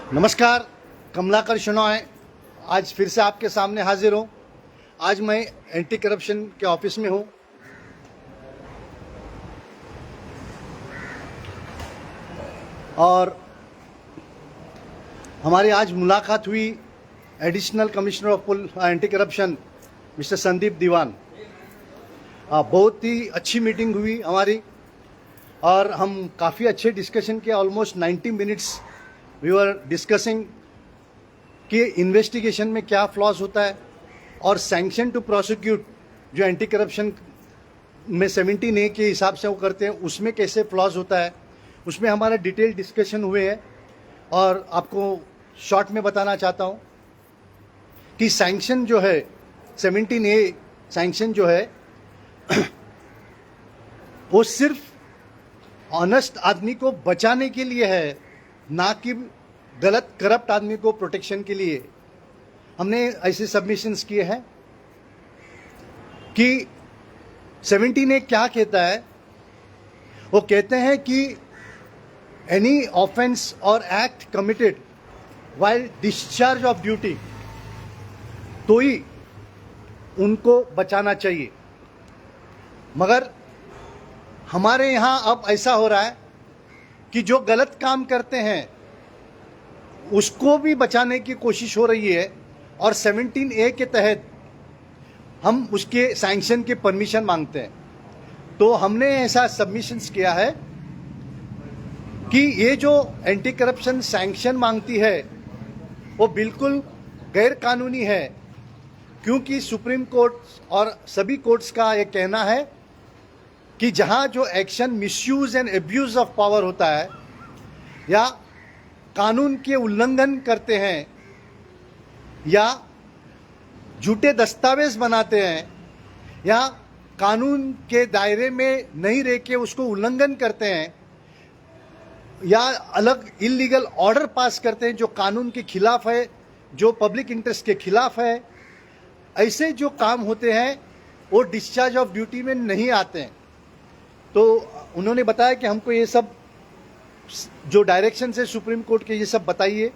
नमस्कार, कमलाकर शनॉय आज फिर से आपके सामने हाजिर हूँ। आज मैं एंटी करप्शन के ऑफिस में हूँ और हमारी आज मुलाकात हुई additional commissioner of anti corruption mister Sandeep Diwan. बहुत ही अच्छी मीटिंग हुई हमारी और हम काफ़ी अच्छे डिस्कशन किए। Almost 90 minutes we were discussing कि इन्वेस्टिगेशन में क्या फ्लॉज होता है और सैंक्शन टू प्रोसिक्यूट जो एंटी करप्शन में 17A के हिसाब से वो करते हैं उसमें कैसे फ्लॉज होता है, उसमें हमारा डिटेल डिस्कशन हुए हैं। और आपको शॉर्ट में बताना चाहता हूँ कि सैंक्शन जो है 17A सैंक्शन जो है वो सिर्फ ऑनेस्ट आदमी को बचाने के लिए है, ना कि गलत करप्ट आदमी को प्रोटेक्शन के लिए। हमने ऐसे सबमिशंस किए हैं कि 17A क्या कहता है। वो कहते हैं कि एनी ऑफेंस और act committed while discharge of duty तो ही उनको बचाना चाहिए। मगर हमारे यहाँ अब ऐसा हो रहा है कि जो गलत काम करते हैं उसको भी बचाने की कोशिश हो रही है और 17A के तहत हम उसके सैंक्शन की परमिशन मांगते हैं। तो हमने ऐसा सबमिशंस किया है कि ये जो एंटी करप्शन सैंक्शन मांगती है वो बिल्कुल गैर कानूनी है, क्योंकि सुप्रीम कोर्ट और सभी कोर्ट्स का ये कहना है कि जहां जो action misuse and abuse of power होता है या कानून के उल्लंघन करते हैं या झूठे दस्तावेज बनाते हैं या कानून के दायरे में नहीं रह के उसको उल्लंघन करते हैं या अलग इलीगल ऑर्डर पास करते हैं जो कानून के खिलाफ है, जो पब्लिक इंटरेस्ट के खिलाफ है, ऐसे जो काम होते हैं वो डिस्चार्ज ऑफ ड्यूटी में नहीं आते हैं। तो उन्होंने बताया कि हमको ये सब जो डायरेक्शन है सुप्रीम कोर्ट के ये सब बताइए,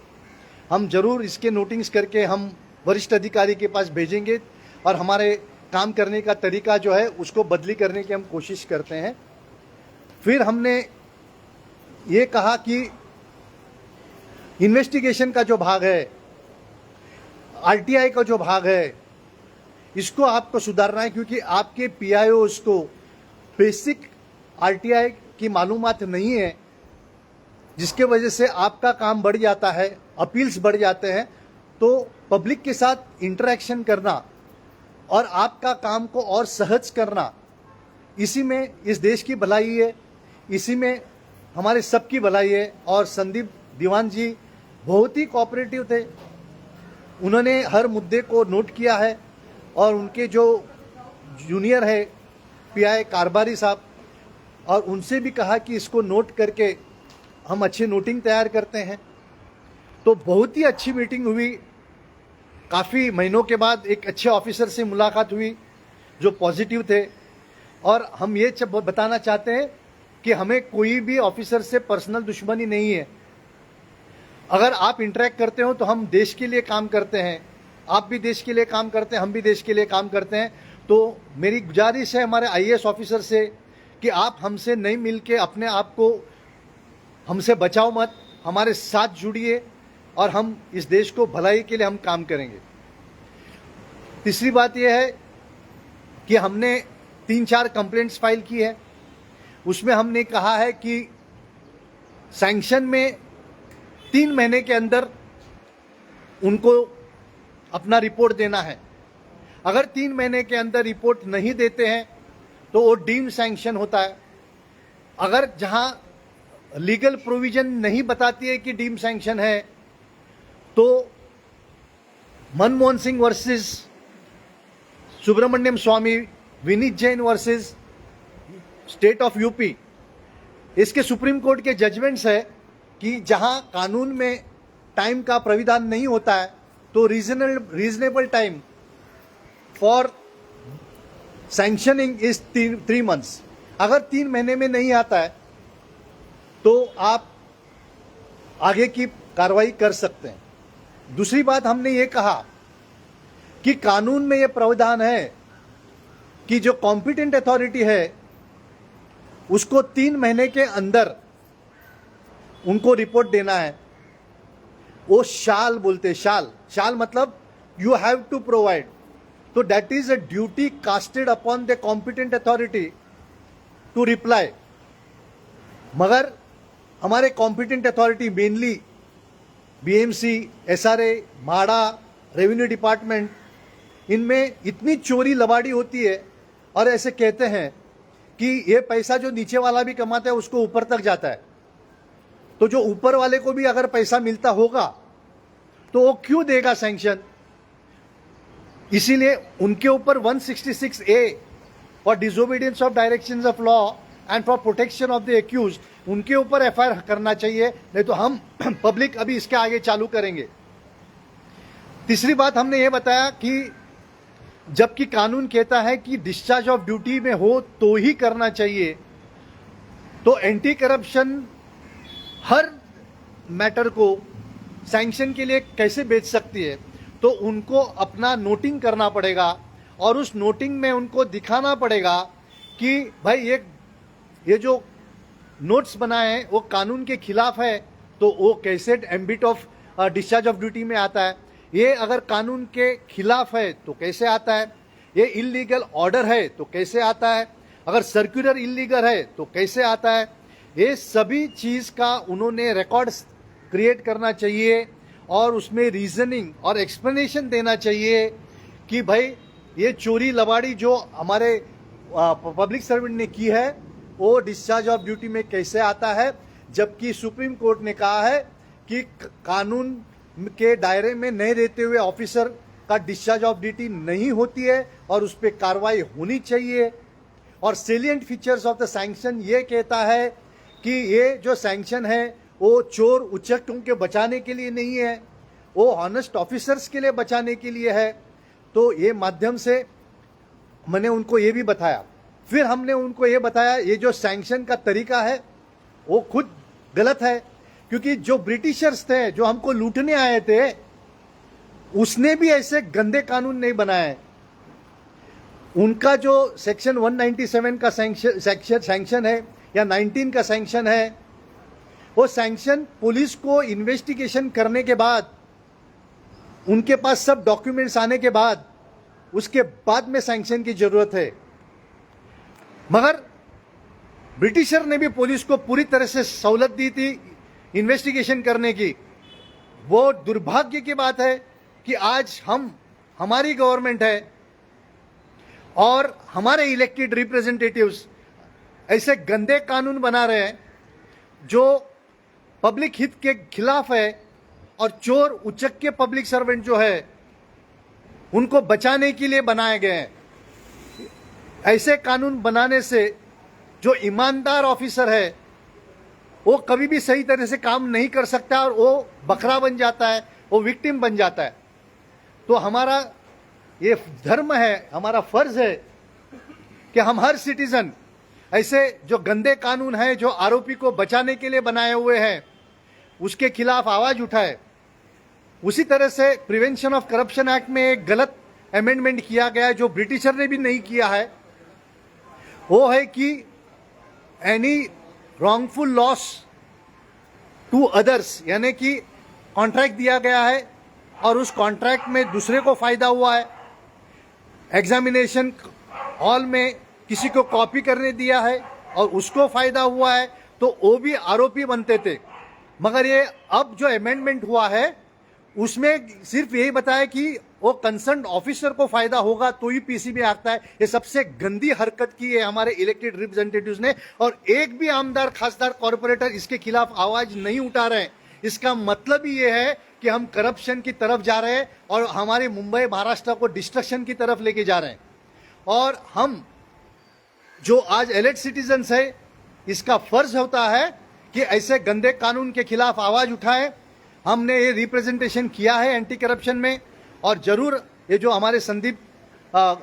हम जरूर इसके नोटिंग्स करके हम वरिष्ठ अधिकारी के पास भेजेंगे और हमारे काम करने का तरीका जो है उसको बदली करने की हम कोशिश करते हैं। फिर हमने ये कहा कि इन्वेस्टिगेशन का जो भाग है, आरटीआई का जो भाग है, इसको आपको सुधारना है, क्योंकि आपके पीआईओस को बेसिक आरटीआई की मालूमात नहीं है, जिसके वजह से आपका काम बढ़ जाता है, अपील्स बढ़ जाते हैं। तो पब्लिक के साथ इंटरेक्शन करना और आपका काम को और सहज करना, इसी में इस देश की भलाई है, इसी में हमारे सबकी भलाई है। और संदीप दीवान जी बहुत ही कोऑपरेटिव थे, उन्होंने हर मुद्दे को नोट किया है और उनके जो जूनियर है पीआई कारबारी साहब, और उनसे भी कहा कि इसको नोट करके हम अच्छे नोटिंग तैयार करते हैं। तो बहुत ही अच्छी मीटिंग हुई। काफ़ी महीनों के बाद एक अच्छे ऑफिसर से मुलाकात हुई जो पॉजिटिव थे। और हम ये बताना चाहते हैं कि हमें कोई भी ऑफिसर से पर्सनल दुश्मनी नहीं है। अगर आप इंटरेक्ट करते हो तो हम देश के लिए काम करते हैं, आप भी देश के लिए काम करते हैं, हम भी देश के लिए काम करते हैं। तो मेरी गुजारिश है हमारे आईएएस ऑफिसर से कि आप हमसे नहीं मिलके अपने आप को हमसे बचाओ मत, हमारे साथ जुड़िए और हम इस देश को भलाई के लिए हम काम करेंगे। तीसरी बात यह है कि हमने 3-4 कंप्लेंट्स फाइल की है। उसमें हमने कहा है कि सैंक्शन में 3 महीने के अंदर उनको अपना रिपोर्ट देना है। अगर 3 महीने के अंदर रिपोर्ट नहीं देते हैं तो वो डीम्ड सैंक्शन होता है। अगर जहां लीगल प्रोविजन नहीं बताती है कि डीम्ड सैंक्शन है, तो Manmohan Singh versus Subramanian Swamy, Vineet Jain versus state of UP, इसके सुप्रीम कोर्ट के जजमेंट्स है कि जहां कानून में टाइम का प्राविधान नहीं होता है तो reasonable time for sanctioning is 3 months. अगर 3 महीने में नहीं आता है तो आप आगे की कार्रवाई कर सकते हैं। दूसरी बात हमने ये कहा कि कानून में ये प्रावधान है कि जो कॉम्पिटेंट अथॉरिटी है उसको 3 महीने के अंदर उनको रिपोर्ट देना है। वो शाल बोलते, शाल मतलब यू हैव टू प्रोवाइड। तो that is a duty casted upon the competent authority to reply. मगर हमारे competent authority mainly BMC, SRA, MHADA, revenue department, इनमें इतनी चोरी लबाड़ी होती है और ऐसे कहते हैं कि ये पैसा जो नीचे वाला भी कमाता है उसको ऊपर तक जाता है। तो जो ऊपर वाले को भी अगर पैसा मिलता होगा तो वो क्यों देगा सैंक्शन? इसीलिए उनके ऊपर 166A for disobedience of directions of law and for protection of the accused, उनके ऊपर एफआईआर करना चाहिए, नहीं तो हम पब्लिक अभी इसके आगे चालू करेंगे। तीसरी बात हमने ये बताया कि जबकि कानून कहता है कि डिस्चार्ज ऑफ ड्यूटी में हो तो ही करना चाहिए, तो एंटी करप्शन हर मैटर को सैंक्शन के लिए कैसे बेच सकती है? तो उनको अपना नोटिंग करना पड़ेगा और उस नोटिंग में उनको दिखाना पड़ेगा कि भाई ये जो नोट्स बनाए हैं वो कानून के खिलाफ है, तो वो कैसे ambit of discharge of duty में आता है। ये अगर कानून के खिलाफ है तो कैसे आता है, ये इल्लीगल ऑर्डर है तो कैसे आता है, अगर सर्कुलर इल्लीगल है तो कैसे आता है। ये सभी चीज का उन्होंने रिकॉर्ड्स क्रिएट करना चाहिए और उसमें रीजनिंग और एक्सप्लेनेशन देना चाहिए कि भाई ये चोरी लबाड़ी जो हमारे पब्लिक सर्वेंट ने की है वो डिस्चार्ज ऑफ ड्यूटी में कैसे आता है। जबकि सुप्रीम कोर्ट ने कहा है कि कानून के दायरे में नहीं रहते हुए ऑफिसर का डिस्चार्ज ऑफ ड्यूटी नहीं होती है और उस पर कार्रवाई होनी चाहिए। और salient features of the sanction ये कहता है कि ये जो सैंक्शन है वो चोर उचक्कों के बचाने के लिए नहीं है, वो ऑनेस्ट ऑफिसर्स के लिए बचाने के लिए है। तो ये माध्यम से मैंने उनको ये भी बताया। फिर हमने उनको ये बताया ये जो सैंक्शन का तरीका है वो खुद गलत है, क्योंकि जो ब्रिटिशर्स थे जो हमको लूटने आए थे उसने भी ऐसे गंदे कानून नहीं बनाए। उनका जो सेक्शन 197 का सैंक्शन है या 19 का सैंक्शन है, वो सैंक्शन पुलिस को इन्वेस्टिगेशन करने के बाद, उनके पास सब डॉक्यूमेंट्स आने के बाद, उसके बाद में सैंक्शन की जरूरत है। मगर ब्रिटिशर ने भी पुलिस को पूरी तरह से सहूलत दी थी इन्वेस्टिगेशन करने की। वो दुर्भाग्य की बात है कि आज हमारी गवर्नमेंट है और हमारे इलेक्टेड रिप्रेजेंटेटिव्स ऐसे गंदे कानून बना रहे हैं जो पब्लिक हित के खिलाफ है और चोर उचक्के पब्लिक सर्वेंट जो है उनको बचाने के लिए बनाए गए हैं। ऐसे कानून बनाने से जो ईमानदार ऑफिसर है वो कभी भी सही तरह से काम नहीं कर सकता और वो बकरा बन जाता है, वो विक्टिम बन जाता है। तो हमारा ये धर्म है, हमारा फर्ज है कि हम हर सिटीजन ऐसे जो गंदे कानून हैं जो आरोपी को बचाने के लिए बनाए हुए हैं उसके खिलाफ आवाज उठाए। उसी तरह से प्रिवेंशन ऑफ करप्शन एक्ट में एक गलत अमेंडमेंट किया गया है जो ब्रिटिशर ने भी नहीं किया है, वो है कि any wrongful loss to others, यानी कि कॉन्ट्रैक्ट दिया गया है और उस कॉन्ट्रैक्ट में दूसरे को फायदा हुआ है, एग्जामिनेशन हॉल में किसी को कॉपी करने दिया है और उसको फायदा हुआ है, तो वो भी आरोपी बनते थे। मगर ये अब जो अमेंडमेंट हुआ है उसमें सिर्फ यही बताया कि वो कंसर्न ऑफिसर को फायदा होगा तो ही पीसी में आता है। ये सबसे गंदी हरकत की है हमारे इलेक्टेड रिप्रेजेंटेटिव्स ने और एक भी आमदार, खासदार, कॉर्पोरेटर इसके खिलाफ आवाज नहीं उठा रहे हैं। इसका मतलब ही ये है कि हम करप्शन की तरफ जा रहे हैं और हमारे मुंबई, महाराष्ट्र को डिस्ट्रक्शन की तरफ लेके जा रहे हैं। और हम जो आज एलेक्ट सिटीजन्स है इसका फर्ज होता है कि ऐसे गंदे कानून के खिलाफ आवाज उठाएं। हमने ये रिप्रेजेंटेशन किया है एंटी करप्शन में और जरूर ये जो हमारे संदीप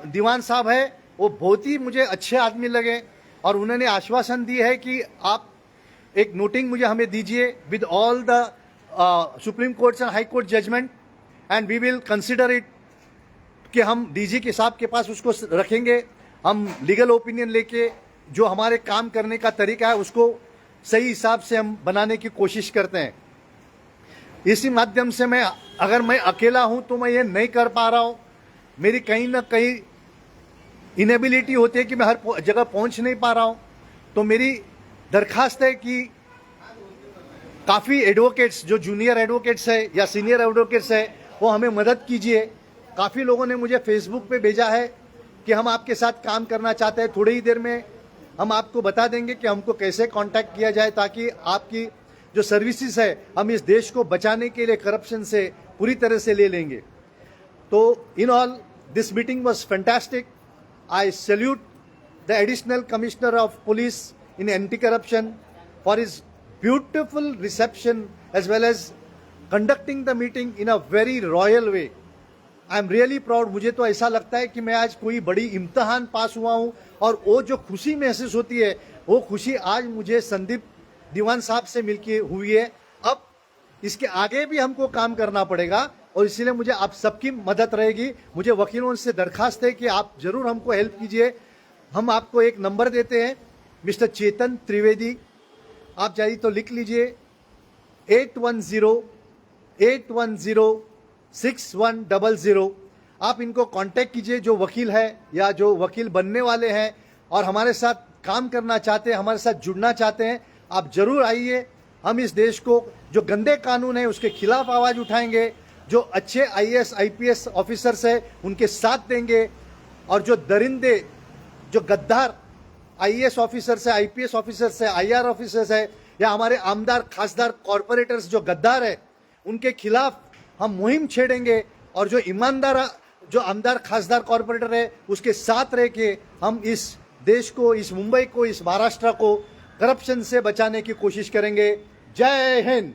दीवान साहब है वो बहुत ही मुझे अच्छे आदमी लगे और उन्होंने आश्वासन दी है कि आप एक नोटिंग मुझे हमें दीजिए with all the Supreme Court and High Court judgment and we will consider it कि हम डीजी के साहब के पास उसको रखेंगे। हम लीगल ओपिनियन लेके जो हमारे काम करने का तरीका है उसको सही हिसाब से हम बनाने की कोशिश करते हैं। इसी माध्यम से अगर मैं अकेला हूं तो मैं ये नहीं कर पा रहा हूं, मेरी कहीं ना कहीं इनेबिलिटी होती है कि मैं हर जगह पहुंच नहीं पा रहा हूं। तो मेरी दरखास्त है कि काफ़ी एडवोकेट्स जो जूनियर एडवोकेट्स है या सीनियर एडवोकेट्स है वो हमें मदद कीजिए। काफ़ी लोगों ने मुझे फेसबुक पे भेजा है कि हम आपके साथ काम करना चाहते हैं। थोड़ी ही देर में हम आपको बता देंगे कि हमको कैसे कांटेक्ट किया जाए ताकि आपकी जो सर्विसेज है हम इस देश को बचाने के लिए करप्शन से पूरी तरह से ले लेंगे। तो in all this meeting was fantastic. I salute the additional commissioner of police in anti corruption for his beautiful reception as well as conducting the meeting in a very royal way. I am really proud. मुझे तो ऐसा लगता है कि मैं आज कोई बड़ी इम्तहान पास हुआ हूं और वो जो खुशी महसूस होती है वो खुशी आज मुझे संदीप दीवान साहब से मिलके हुई है। अब इसके आगे भी हमको काम करना पड़ेगा और इसीलिए मुझे आप सबकी मदद रहेगी। मुझे वकीलों से दरखास्त है कि आप जरूर हमको हेल्प कीजिए। हम आपको एक नंबर देते हैं, मिस्टर चेतन त्रिवेदी, आप चाहिए तो लिख लीजिए 8108106100। आप इनको कांटेक्ट कीजिए जो वकील है या जो वकील बनने वाले हैं और हमारे साथ काम करना चाहते हैं, हमारे साथ जुड़ना चाहते हैं। आप जरूर आइए। हम इस देश को जो गंदे कानून है उसके खिलाफ आवाज उठाएंगे, जो अच्छे आईएएस आईपीएस ऑफिसर्स है उनके साथ देंगे और जो दरिंदे जो गद्दार आईएएस ऑफिसर्स है, आईपीएस ऑफिसर्स है, आईआर ऑफिसर्स है या हमारे आमदार खासदार कॉरपोरेटर्स जो गद्दार है उनके खिलाफ हम मुहिम छेड़ेंगे और जो ईमानदार जो आमदार खासदार कॉरपोरेटर है उसके साथ रह के हम इस देश को, इस मुंबई को, इस महाराष्ट्र को करप्शन से बचाने की कोशिश करेंगे। जय हिंद।